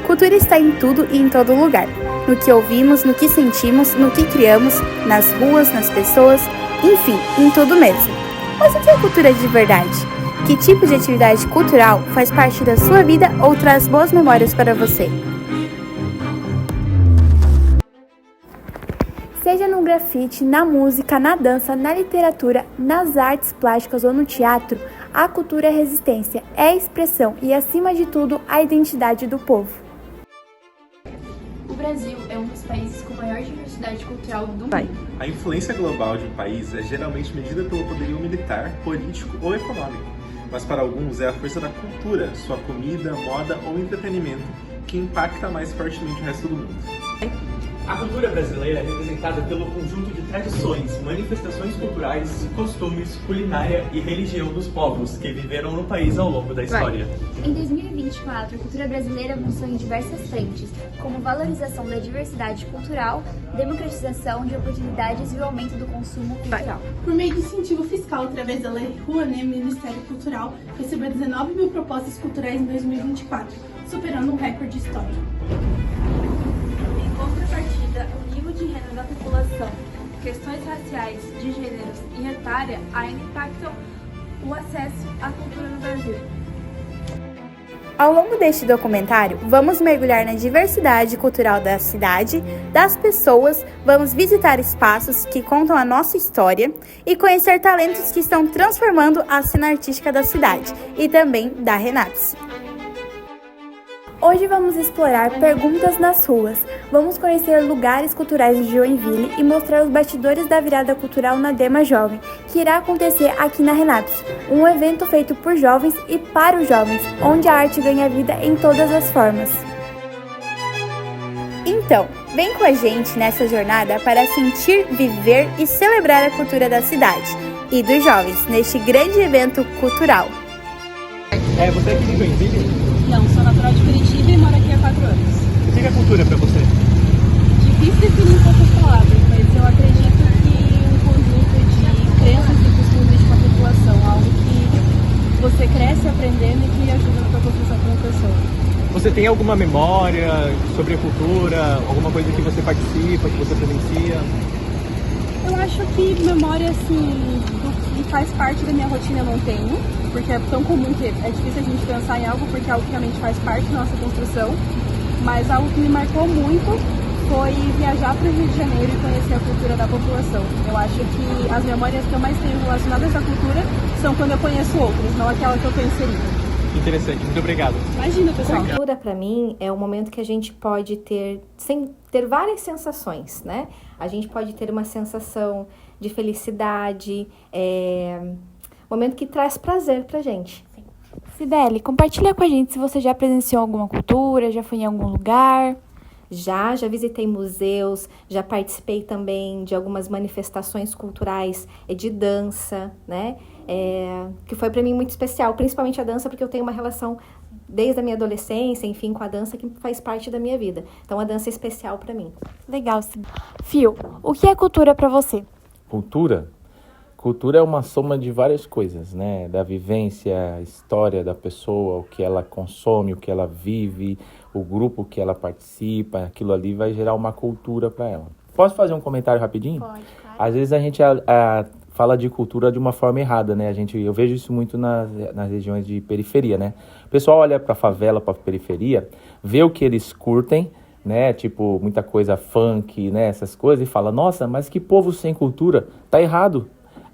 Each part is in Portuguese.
Cultura está em tudo e em todo lugar. No que ouvimos, no que sentimos, no que criamos, nas ruas, nas pessoas, enfim, em tudo mesmo. Mas o que é cultura de verdade? Que tipo de atividade cultural faz parte da sua vida ou traz boas memórias para você? Seja no grafite, na música, na dança, na literatura, nas artes plásticas ou no teatro, a cultura é resistência, é expressão e, acima de tudo, a identidade do povo. O Brasil é um dos países com maior diversidade cultural do mundo. A influência global de um país é geralmente medida pelo poderio militar, político ou econômico, mas para alguns é a força da cultura, sua comida, moda ou entretenimento, que impacta mais fortemente o resto do mundo. A cultura brasileira é representada pelo conjunto de tradições, manifestações culturais, costumes, culinária e religião dos povos que viveram no país ao longo da história. Em 2024, a cultura brasileira avançou em diversas frentes, como valorização da diversidade cultural, democratização de oportunidades e o aumento do consumo cultural. Por meio de incentivo fiscal através da Lei Rouanet, o Ministério Cultural recebeu 19 mil propostas culturais em 2024, superando um recorde histórico. Em contrapartida, o nível de renda da população, questões raciais, de gêneros e etária ainda impactam o acesso à cultura no Brasil. Ao longo deste documentário, vamos mergulhar na diversidade cultural da cidade, das pessoas, vamos visitar espaços que contam a nossa história e conhecer talentos que estão transformando a cena artística da cidade e também da Renatos. Hoje vamos explorar perguntas nas ruas, vamos conhecer lugares culturais de Joinville e mostrar os bastidores da virada cultural na Dema Jovem, que irá acontecer aqui na Renatos, um evento feito por jovens e para os jovens, onde a arte ganha vida em todas as formas. Então, vem com a gente nessa jornada para sentir, viver e celebrar a cultura da cidade e dos jovens neste grande evento cultural. Você é aqui de Joinville? Não, sou natural de Curitiba e moro aqui há 4 anos. O que é cultura para você? Difícil definir em poucas palavras, mas eu acredito que um conjunto de crenças e costumes de uma população, algo que você cresce aprendendo e que ajuda na sua construção como pessoa. Você tem alguma memória sobre a cultura, alguma coisa que você participa, que você presencia? Eu acho que memória, assim, do que faz parte da minha rotina eu não tenho, porque é tão comum que é difícil a gente pensar em algo, porque é algo que realmente faz parte da nossa construção. Mas algo que me marcou muito foi viajar para o Rio de Janeiro e conhecer a cultura da população. Eu acho que as memórias que eu mais tenho relacionadas à cultura são quando eu conheço outros, não aquela que eu estou inserida. Interessante, muito obrigado. Imagina, pessoal. Cultura, para mim, é um momento que a gente pode ter várias sensações, né? A gente pode ter uma sensação de felicidade, momento que traz prazer pra gente. Cibele, compartilha com a gente se você já presenciou alguma cultura, já foi em algum lugar. Já visitei museus, já participei também de algumas manifestações culturais de dança, né? Que foi para mim muito especial, principalmente a dança, porque eu tenho uma relação desde a minha adolescência, enfim, com a dança que faz parte da minha vida. Então a dança é especial para mim. Legal, Cibele. Fio, o que é cultura para você? Cultura? Cultura é uma soma de várias coisas, né? Da vivência, a história da pessoa, o que ela consome, o que ela vive, o grupo que ela participa, aquilo ali vai gerar uma cultura para ela. Posso fazer um comentário rapidinho? Pode, claro. Às vezes a gente fala de cultura de uma forma errada, né? Eu vejo isso muito nas regiões de periferia, né? O pessoal olha para a favela, para a periferia, vê o que eles curtem, né? Tipo, muita coisa funk, né? Essas coisas, e fala, nossa, mas que povo sem cultura, tá errado.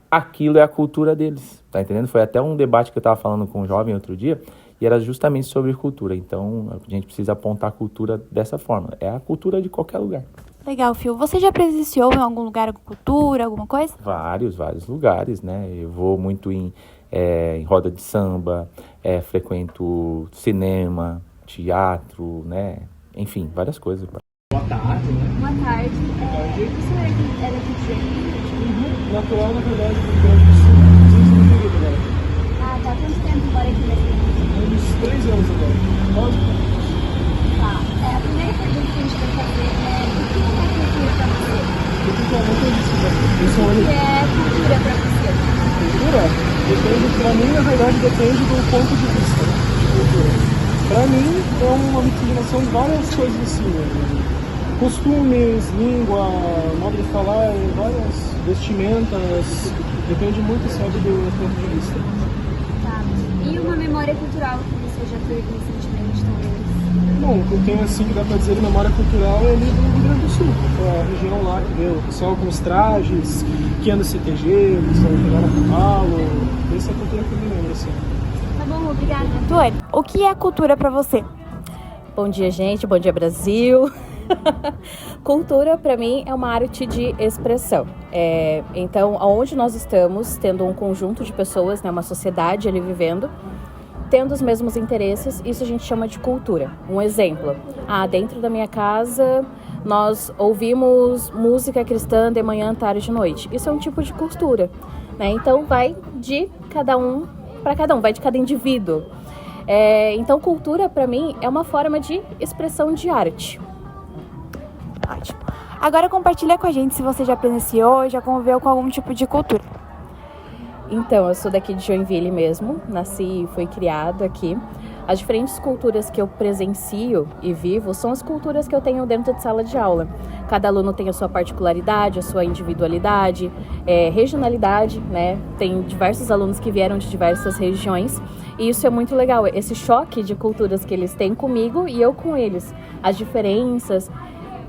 Aquilo é a cultura deles, tá entendendo? Foi até um debate que eu estava falando com um jovem outro dia, e era justamente sobre cultura. Então, a gente precisa apontar a cultura dessa forma. É a cultura de qualquer lugar. Legal, Fio. Você já presenciou em algum lugar com cultura, alguma coisa? Vários lugares, né? Eu vou muito em roda de samba, frequento cinema, teatro, né? Enfim, várias coisas. Boa tarde, né? Boa tarde. Você era aqui de Joinville? Natural, na verdade, do Rio Grande do Sul, de Rio agora. Ah, tá. Quanto tempo mora aqui mesmo? Uns 3 anos agora. Pode? Tá. A primeira pergunta que a gente vai fazer é o que é cultura pra você? Eu tenho uma coisa isso. O que é cultura pra você? Cultura? Depende, pra mim, na verdade, depende do ponto de vista de cultura. Pra mim, é uma miscigenação de várias coisas assim, né? Costumes, língua, modo de falar, várias vestimentas, depende muito, sabe, do ponto de vista. Tá. E uma memória cultural que você já teve recentemente, talvez? Bom, o que eu tenho assim que dá pra dizer de memória cultural é ali do Rio Grande do Sul, a região lá que vê o pessoal com os trajes, que anda CTG, o pessoal que anda a cavalo, essa é a cultura que eu me lembro, assim. Tá bom, obrigada. Tuane, o que é cultura pra você? Bom dia, gente. Bom dia, Brasil. Cultura, para mim, é uma arte de expressão. Então, aonde nós estamos, tendo um conjunto de pessoas, né, uma sociedade ali vivendo, tendo os mesmos interesses, isso a gente chama de cultura. Um exemplo, dentro da minha casa, nós ouvimos música cristã de manhã, tarde e noite. Isso é um tipo de cultura, né? Então, vai de cada um para cada um, vai de cada indivíduo. Então, cultura, para mim, é uma forma de expressão de arte. Ótimo. Agora compartilha com a gente se você já presenciou, já conviveu com algum tipo de cultura. Então, eu sou daqui de Joinville mesmo, nasci e fui criado aqui. As diferentes culturas que eu presencio e vivo são as culturas que eu tenho dentro de sala de aula. Cada aluno tem a sua particularidade, a sua individualidade, regionalidade, né? Tem diversos alunos que vieram de diversas regiões e isso é muito legal, esse choque de culturas que eles têm comigo e eu com eles. As diferenças...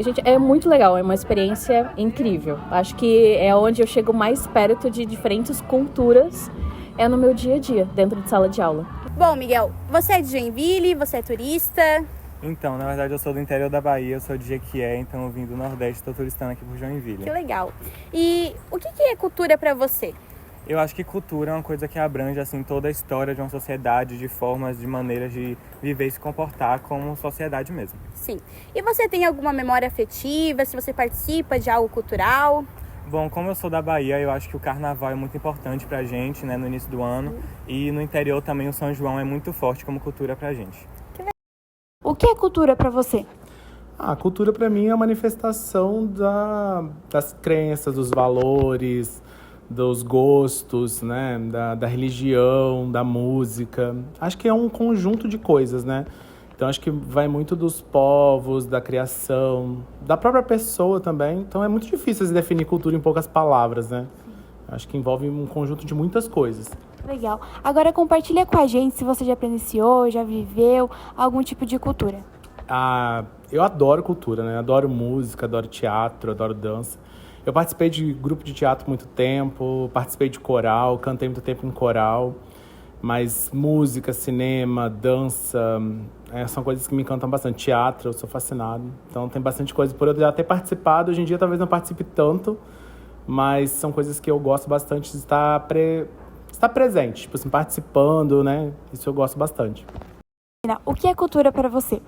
Gente, é muito legal, é uma experiência incrível. Acho que é onde eu chego mais perto de diferentes culturas, no meu dia a dia, dentro de sala de aula. Bom, Miguel, você é de Joinville, você é turista? Então, na verdade eu sou do interior da Bahia, eu sou de Jequié, então eu vim do Nordeste, estou turistando aqui por Joinville. Que legal. E o que é cultura pra você? Eu acho que cultura é uma coisa que abrange assim, toda a história de uma sociedade, de formas, de maneiras de viver e se comportar como sociedade mesmo. Sim. E você tem alguma memória afetiva, se você participa de algo cultural? Bom, como eu sou da Bahia, eu acho que o carnaval é muito importante pra gente, né, no início do ano. E no interior também o São João é muito forte como cultura pra gente. O que é cultura pra você? A cultura pra mim é a manifestação das crenças, dos valores, dos gostos, né, da religião, da música. Acho que é um conjunto de coisas, né? Então acho que vai muito dos povos, da criação, da própria pessoa também. Então é muito difícil se definir cultura em poucas palavras, né? Acho que envolve um conjunto de muitas coisas. Legal. Agora compartilha com a gente se você já presenciou, já viveu algum tipo de cultura. Eu adoro cultura, né? Adoro música, adoro teatro, adoro dança. Eu participei de grupo de teatro muito tempo, participei de coral, cantei muito tempo em coral. Mas música, cinema, dança, são coisas que me encantam bastante. Teatro, eu sou fascinado. Então tem bastante coisa por eu já ter participado. Hoje em dia talvez não participe tanto, mas são coisas que eu gosto bastante de estar presente, tipo assim, participando, né? Isso eu gosto bastante. O que é cultura para você?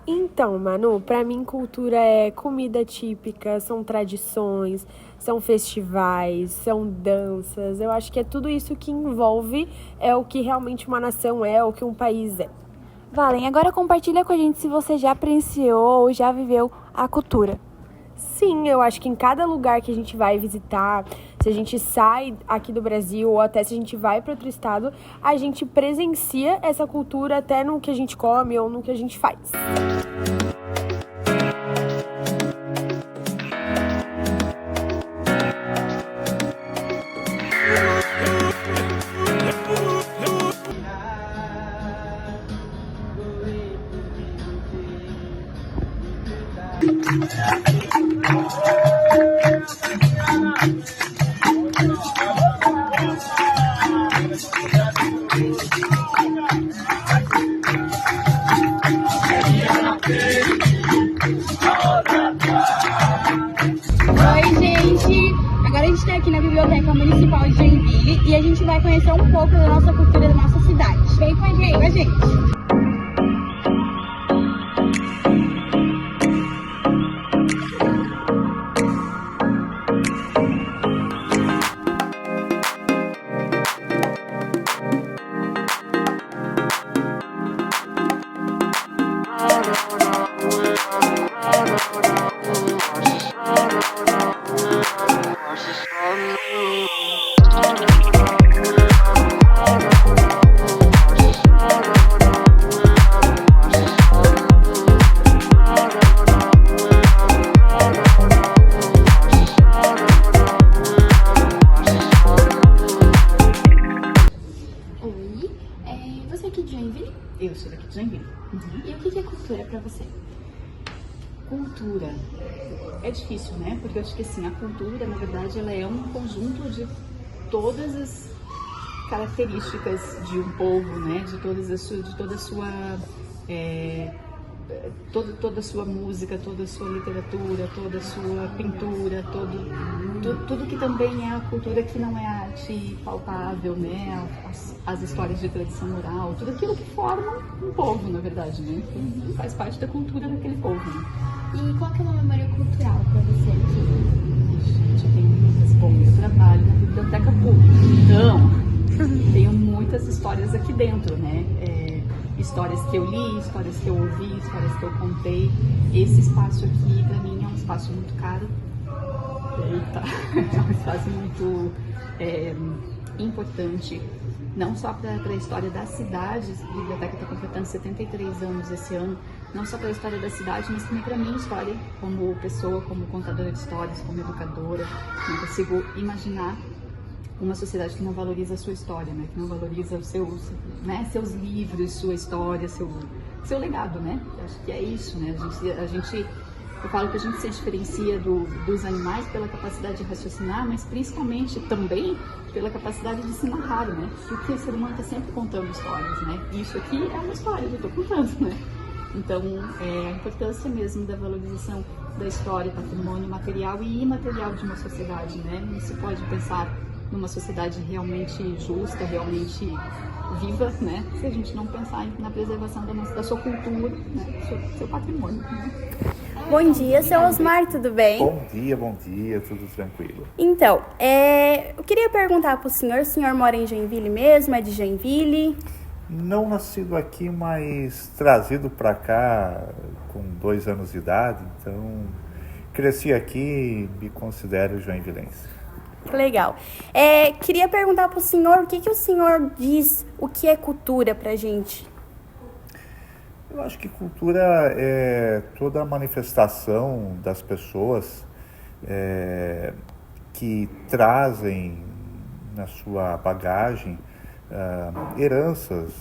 Então, Manu, pra mim cultura é comida típica, são tradições, são festivais, são danças. Eu acho que é tudo isso que envolve o que realmente uma nação é, o que um país é. Valen, agora compartilha com a gente se você já presenciou ou já viveu a cultura. Sim, eu acho que em cada lugar que a gente vai visitar, se a gente sai aqui do Brasil ou até se a gente vai para outro estado, a gente presencia essa cultura até no que a gente come ou no que a gente faz. e a gente vai conhecer um pouco da nossa cultura, da nossa cidade. Vem com a gente! Você é aqui de Joinville? Eu sou daqui de Joinville. E o que é cultura para você? Cultura é difícil, né? Porque eu acho que assim, a cultura, na verdade, ela é um conjunto de todas as características de um povo, né? De toda a sua toda a sua música, toda a sua literatura, toda a sua pintura, tudo que também é a cultura que não é a arte palpável, né? As histórias de tradição oral, tudo aquilo que forma um povo, na verdade, né? Que faz parte da cultura daquele povo. Né? E qual que é uma memória cultural para você aqui? Gente, eu tenho muitas. Bom, eu trabalho na biblioteca pública, então tenho muitas histórias aqui dentro, né? Histórias que eu li, histórias que eu ouvi, histórias que eu contei. Esse espaço aqui, para mim, é um espaço muito caro. É um espaço muito importante, não só para a história da cidade. A biblioteca está completando 73 anos esse ano, não só para a história da cidade, mas também para a minha história como pessoa, como contadora de histórias, como educadora. Não consigo imaginar uma sociedade que não valoriza a sua história, né? Que não valoriza os seus livros, sua história, seu legado, né? Eu acho que é isso, né? Eu falo que a gente se diferencia dos animais pela capacidade de raciocinar, mas principalmente também pela capacidade de se narrar, né? Porque o ser humano está sempre contando histórias, né? E isso aqui é uma história que eu estou contando, né? Então, a importância mesmo da valorização da história, patrimônio material e imaterial de uma sociedade, né? Não se pode pensar numa sociedade realmente justa, realmente viva, né? Se a gente não pensar na preservação da sua cultura, né? Seu patrimônio. Né? Bom dia, seu Osmar, tudo bem? Bom dia, tudo tranquilo. Então, eu queria perguntar para o senhor mora em Joinville mesmo, é de Joinville? Não nascido aqui, mas trazido para cá com 2 anos de idade, então cresci aqui e me considero joinvilense. Legal. Queria perguntar para o senhor, o que o senhor diz, o que é cultura para a gente? Eu acho que cultura é toda a manifestação das pessoas que trazem na sua bagagem heranças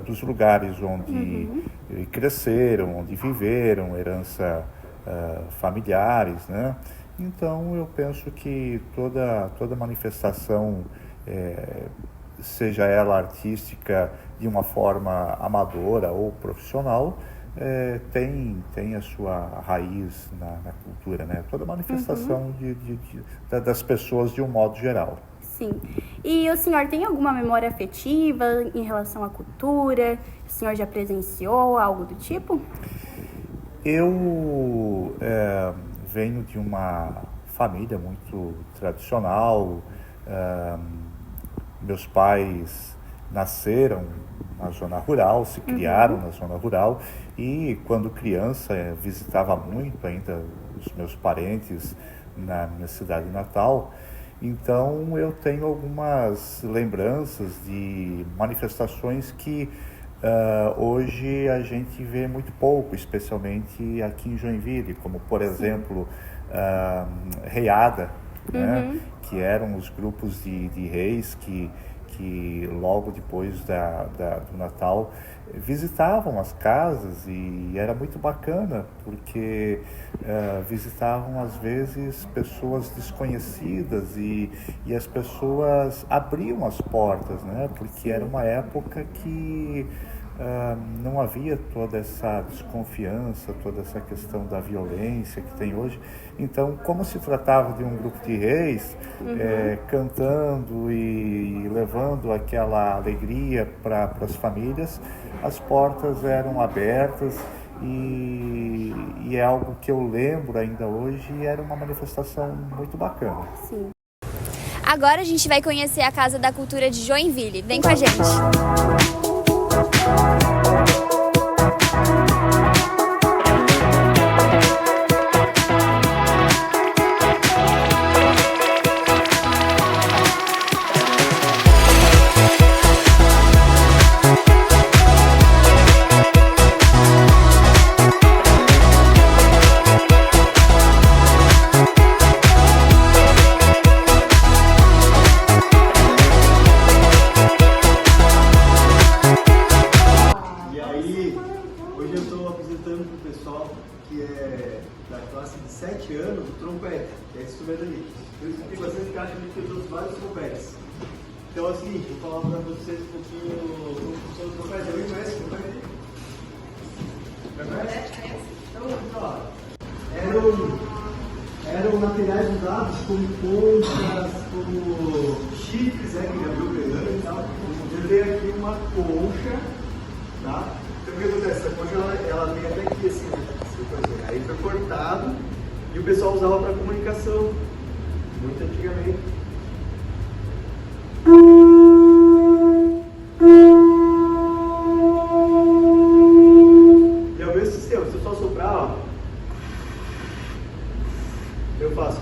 dos lugares onde cresceram, onde viveram, herança familiares, né? Então eu penso que toda manifestação, seja ela artística de uma forma amadora ou profissional, tem a sua raiz na cultura, né? Toda manifestação das pessoas de um modo geral. Sim. E o senhor tem alguma memória afetiva em relação à cultura? O senhor já presenciou algo do tipo? Eu venho de uma família muito tradicional. Meus pais nasceram na zona rural, se criaram na zona rural, e quando criança visitava muito ainda os meus parentes na minha cidade natal. Então eu tenho algumas lembranças de manifestações que hoje a gente vê muito pouco, especialmente aqui em Joinville, como por exemplo Reiada, né? Que eram os grupos de reis que logo depois do Natal visitavam as casas, e era muito bacana porque visitavam às vezes pessoas desconhecidas e as pessoas abriam as portas, né? Porque era uma época que não havia toda essa desconfiança, toda essa questão da violência que tem hoje. Então, como se tratava de um grupo de reis, cantando e levando aquela alegria para as famílias, as portas eram abertas e é algo que eu lembro ainda hoje e era uma manifestação muito bacana. Sim. Agora a gente vai conhecer a Casa da Cultura de Joinville. Vem com a gente! Que é da classe de 7 anos, o trompete, que é esse instrumento ali. Eu expliquei bastante caixa de que eu trouxe vários trompetes. Então é o seguinte, vou falar para vocês um pouquinho como funciona o trompete. Alguém conhece o trompete? Eram materiais usados como conchas, como chifres, que abriu o verão e tal. Eu dei aqui uma concha, tá? Então o que acontece? Essa concha ela vem até aqui assim, né? Aí foi cortado e o pessoal usava para comunicação, muito antigamente. E é o mesmo sistema, se eu só soprar, ó, eu faço.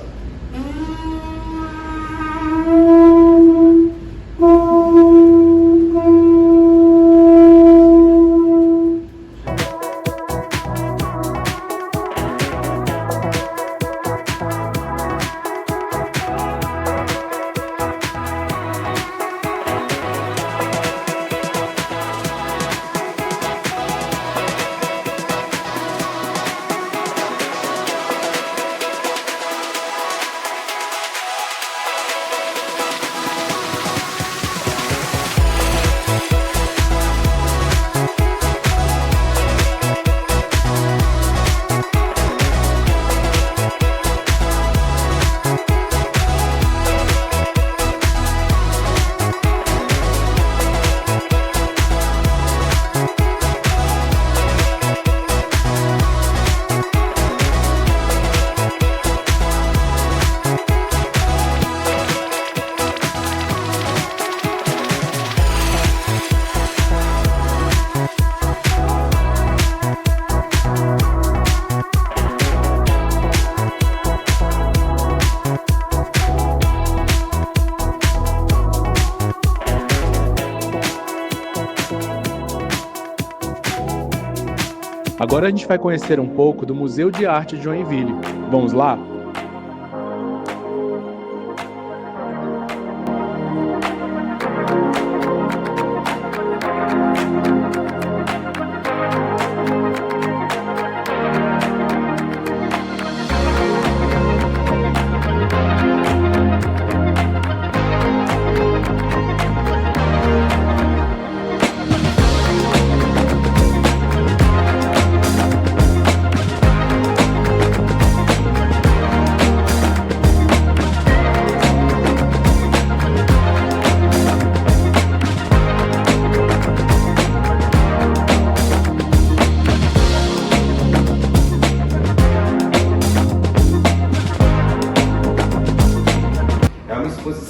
Agora a gente vai conhecer um pouco do Museu de Arte de Joinville. Vamos lá?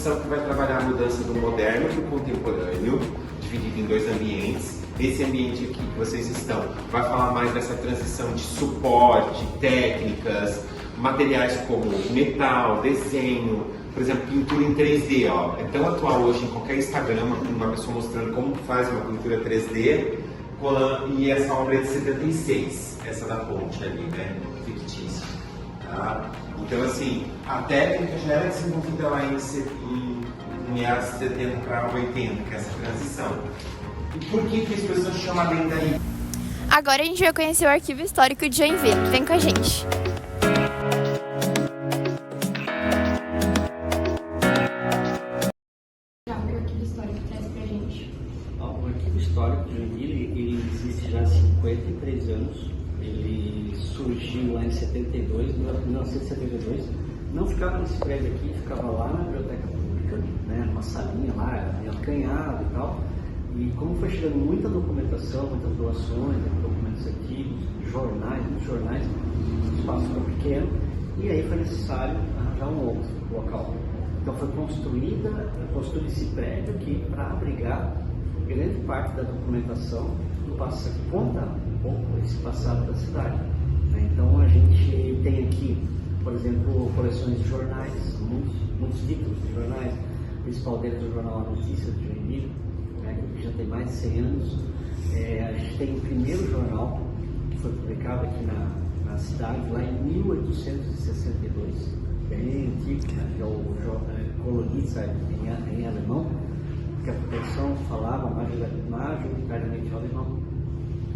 Que vai trabalhar a mudança do moderno para o contemporâneo, dividido em dois ambientes. Esse ambiente aqui que vocês estão vai falar mais dessa transição de suporte, técnicas, materiais como metal, desenho, por exemplo, pintura em 3D. Ó. É tão atual hoje em qualquer Instagram, uma pessoa mostrando como faz uma pintura 3D, e essa obra é de 76, essa da ponte ali, né, fictícia. Tá? Então, assim, a técnica já era desenvolvida lá em meados de 70 para 80, que é essa transição. E por que as pessoas chamam a lenda aí? Agora a gente vai conhecer o Arquivo Histórico de Joinville. Vem com a gente! O Arquivo Histórico traz pra gente O Arquivo Histórico de Joinville, ele existe já há 53 anos. Ele surgiu lá em 1972. Não ficava nesse prédio aqui, ficava lá na Biblioteca Pública, né, numa salinha lá, era meio acanhado e tal. E como foi chegando muita documentação, muitas doações, documentos arquivos, muitos jornais, o espaço ficou pequeno, e aí foi necessário arranjar um outro local. Então foi construído esse prédio aqui para abrigar grande parte da documentação do passado, conta um pouco esse passado da cidade. Então a gente tem aqui, por exemplo, coleções de jornais, muitos títulos de jornais. O principal deles é o jornal A Notícia de Joinville, que já tem mais de 100 anos. A gente tem o primeiro jornal que foi publicado aqui na cidade, lá em 1862, bem antigo, que é o Kolonitzer em alemão, que a população falava majoritariamente alemão.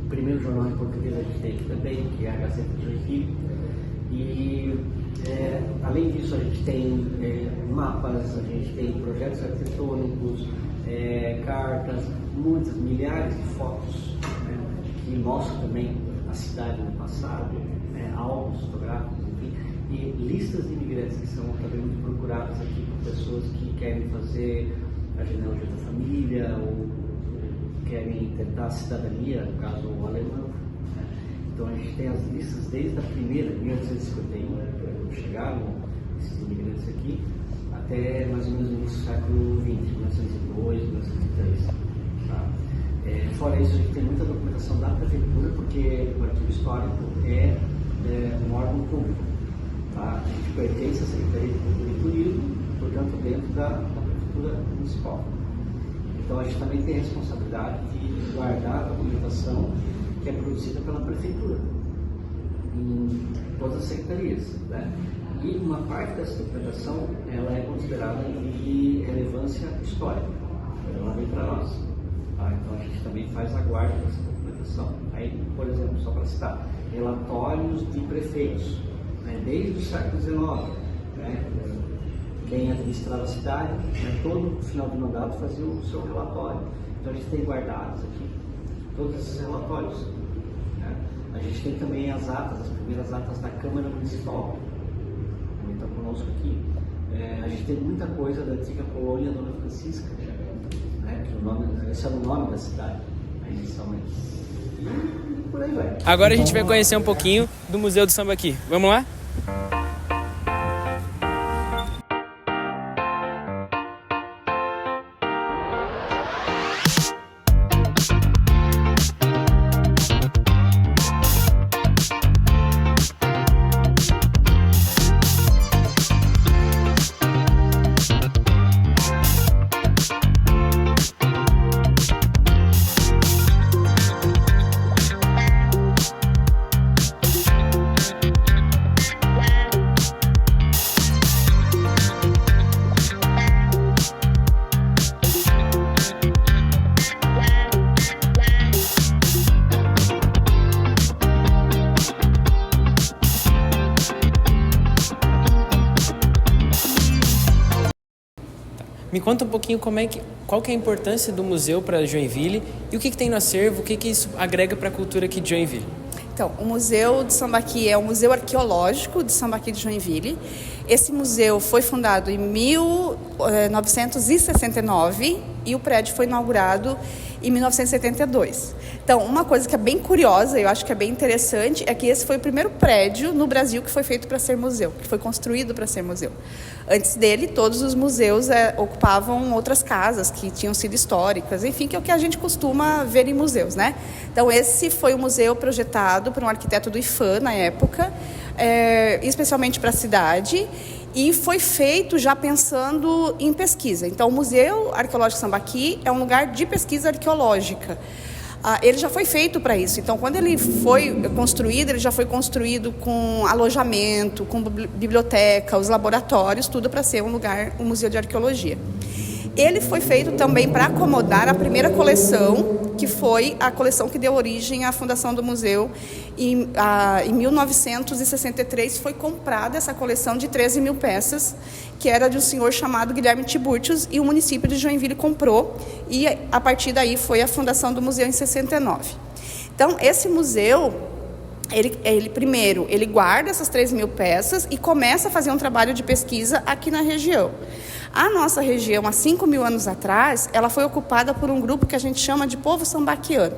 O primeiro jornal em português a gente tem aqui também, que é a Gazeta de Joinville. E além disso a gente tem mapas, a gente tem projetos arquitetônicos, cartas, milhares de fotos, né, que mostram também a cidade no passado, álbuns fotográficos, enfim, e listas de imigrantes que são também muito procuradas aqui por pessoas que querem fazer a genealogia da família ou querem tentar a cidadania, no caso o alemão. Né? Então a gente tem as listas desde a primeira, 1851, quando chegaram esses imigrantes aqui, até mais ou menos no início do século XX, 1902, 1903. Tá? Fora isso, a gente tem muita documentação da prefeitura, porque o Arquivo Histórico é um órgão público. Tá? A gente pertence à Secretaria de Cultura e Turismo, portanto, dentro da prefeitura municipal. Então, a gente também tem a responsabilidade de guardar a documentação que é produzida pela prefeitura, em todas as secretarias. Né? E uma parte dessa documentação ela é considerada de relevância histórica, ela vem para nós. Tá? Então a gente também faz a guarda dessa documentação. Aí, por exemplo, só para citar, relatórios de prefeitos, né? Desde o século XIX, né? Quem administrava a cidade, né? Todo final de mandato fazia o seu relatório. Então a gente tem guardados aqui todos esses relatórios. Né? A gente tem também as primeiras atas da Câmara Municipal. Está conosco aqui. A gente tem muita coisa da antiga colônia Dona Francisca, né? Que esse era o nome da cidade, inicialmente. E por aí vai. Agora a gente vai conhecer um pouquinho do Museu do Sambaqui. Vamos lá? Me conta um pouquinho qual que é a importância do museu para Joinville e o que tem no acervo, o que isso agrega para a cultura aqui de Joinville. Então, o Museu de Sambaqui é um museu arqueológico de Sambaqui de Joinville. Esse museu foi fundado em 1969 e o prédio foi inaugurado em 1972. Então, uma coisa que é bem curiosa, eu acho que é bem interessante, é que esse foi o primeiro prédio no Brasil que foi feito para ser museu, que foi construído para ser museu. Antes dele, todos os museus ocupavam outras casas que tinham sido históricas, enfim, que é o que a gente costuma ver em museus, né? Então, esse foi um museu projetado por um arquiteto do IFAM na época, especialmente para a cidade, e foi feito já pensando em pesquisa. Então, o Museu Arqueológico Sambaqui é um lugar de pesquisa arqueológica. Ele já foi feito para isso. Então, quando ele foi construído, ele já foi construído com alojamento, com biblioteca, os laboratórios, tudo para ser um museu de arqueologia. Ele foi feito também para acomodar a primeira coleção, que foi a coleção que deu origem à fundação do museu. Em 1963 foi comprada essa coleção de 13 mil peças, que era de um senhor chamado Guilherme Tiburtius, e o município de Joinville comprou, e a partir daí foi a fundação do museu em 69. Então, esse museu, ele guarda essas 3.000 peças e começa a fazer um trabalho de pesquisa aqui na região. A nossa região, há 5.000 anos atrás, ela foi ocupada por um grupo que a gente chama de povo sambaquiano.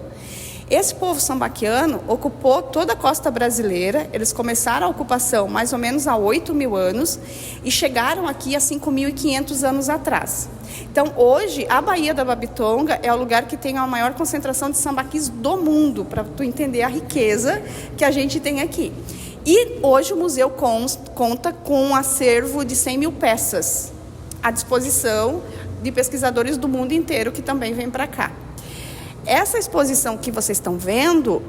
Esse povo sambaquiano ocupou toda a costa brasileira. Eles começaram a ocupação mais ou menos há 8.000 anos e chegaram aqui há 5.500 anos atrás. Então, hoje, a Baía da Babitonga é o lugar que tem a maior concentração de sambaquis do mundo, para tu entender a riqueza que a gente tem aqui. E hoje o museu conta com um acervo de 100.000 peças à disposição de pesquisadores do mundo inteiro que também vêm para cá. Essa exposição que vocês estão vendo,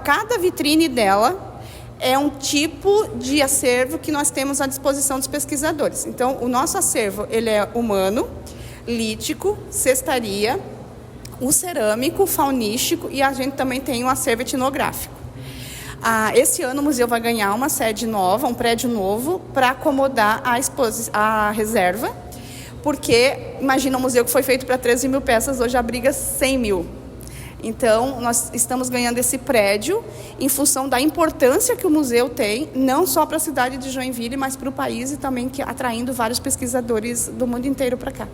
cada vitrine dela é um tipo de acervo que nós temos à disposição dos pesquisadores. Então, o nosso acervo ele é humano, lítico, cestaria, o cerâmico, faunístico, e a gente também tem um acervo etnográfico. Esse ano o museu vai ganhar uma sede nova, um prédio novo, para acomodar a reserva, porque, imagina, um museu que foi feito para 13.000 peças, hoje abriga 100.000. Então, nós estamos ganhando esse prédio em função da importância que o museu tem, não só para a cidade de Joinville, mas para o país, e também atraindo vários pesquisadores do mundo inteiro para cá.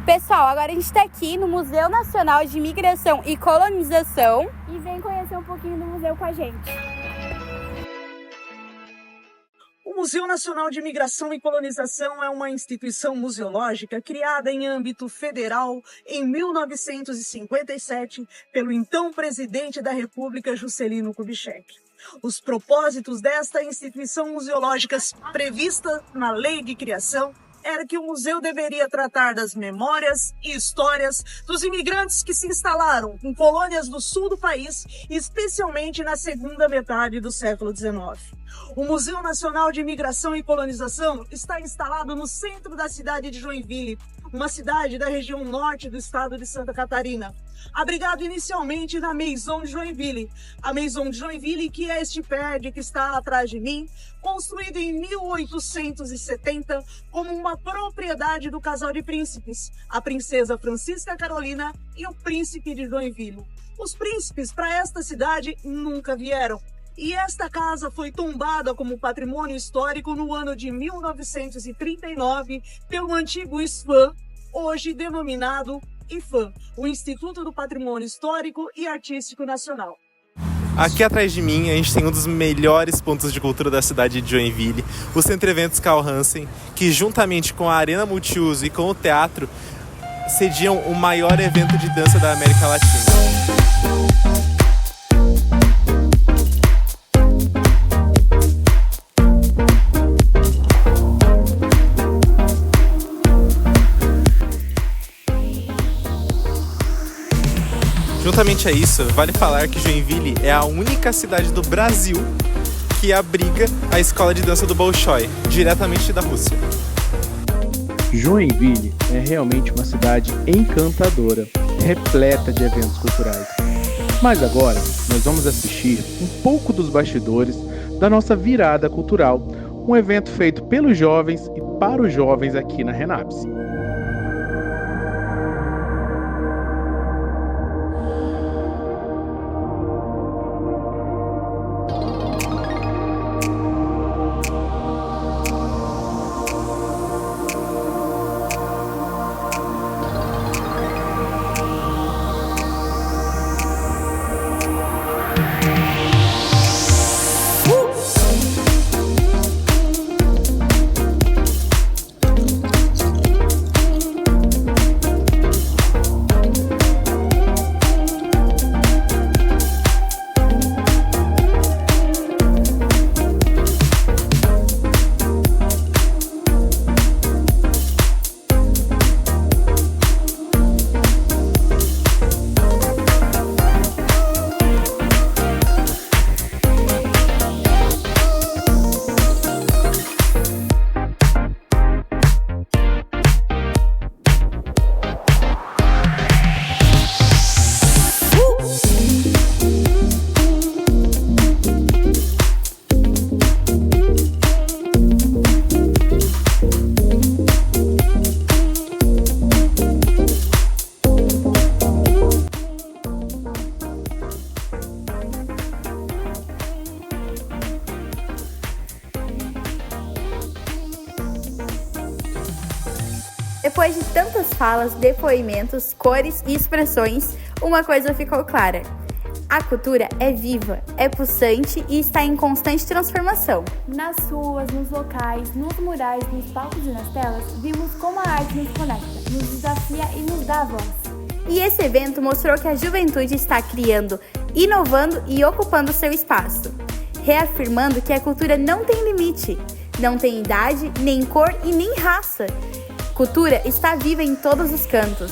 Pessoal, agora a gente está aqui no Museu Nacional de Imigração e Colonização. E vem conhecer um pouquinho do museu com a gente. O Museu Nacional de Imigração e Colonização é uma instituição museológica criada em âmbito federal em 1957 pelo então presidente da República, Juscelino Kubitschek. Os propósitos desta instituição museológica prevista na Lei de Criação era que o museu deveria tratar das memórias e histórias dos imigrantes que se instalaram em colônias do sul do país, especialmente na segunda metade do século XIX. O Museu Nacional de Imigração e Colonização está instalado no centro da cidade de Joinville, uma cidade da região norte do estado de Santa Catarina, abrigado inicialmente na Maison de Joinville. A Maison de Joinville, que é este prédio que está atrás de mim, construído em 1870 como uma propriedade do casal de príncipes, a princesa Francisca Carolina e o príncipe de Joinville. Os príncipes para esta cidade nunca vieram. E esta casa foi tombada como patrimônio histórico no ano de 1939 pelo antigo ISFAM, hoje denominado IFAM, o Instituto do Patrimônio Histórico e Artístico Nacional. Aqui atrás de mim a gente tem um dos melhores pontos de cultura da cidade de Joinville, o Centro Eventos Carl Hansen, que juntamente com a Arena Multiuso e com o teatro sediam o maior evento de dança da América Latina. Juntamente a isso, vale falar que Joinville é a única cidade do Brasil que abriga a escola de dança do Bolshoi, diretamente da Rússia. Joinville é realmente uma cidade encantadora, repleta de eventos culturais. Mas agora, nós vamos assistir um pouco dos bastidores da nossa virada cultural, um evento feito pelos jovens e para os jovens aqui na Renapse. tantas falas, depoimentos, cores e expressões, uma coisa ficou clara. A cultura é viva, é pulsante e está em constante transformação. Nas ruas, nos locais, nos murais, nos palcos e nas telas, vimos como a arte nos conecta, nos desafia e nos dá voz. E esse evento mostrou que a juventude está criando, inovando e ocupando seu espaço, reafirmando que a cultura não tem limite, não tem idade, nem cor e nem raça. Cultura está viva em todos os cantos.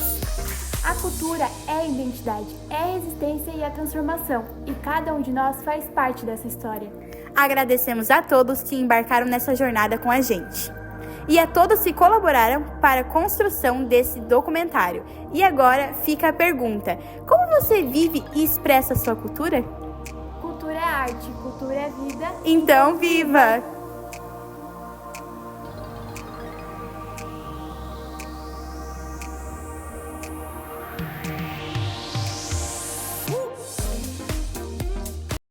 A cultura é a identidade, é a resistência e a transformação, e cada um de nós faz parte dessa história. Agradecemos a todos que embarcaram nessa jornada com a gente. E a todos que colaboraram para a construção desse documentário. E agora fica a pergunta: como você vive e expressa a sua cultura? Cultura é arte, cultura é vida. Então viva!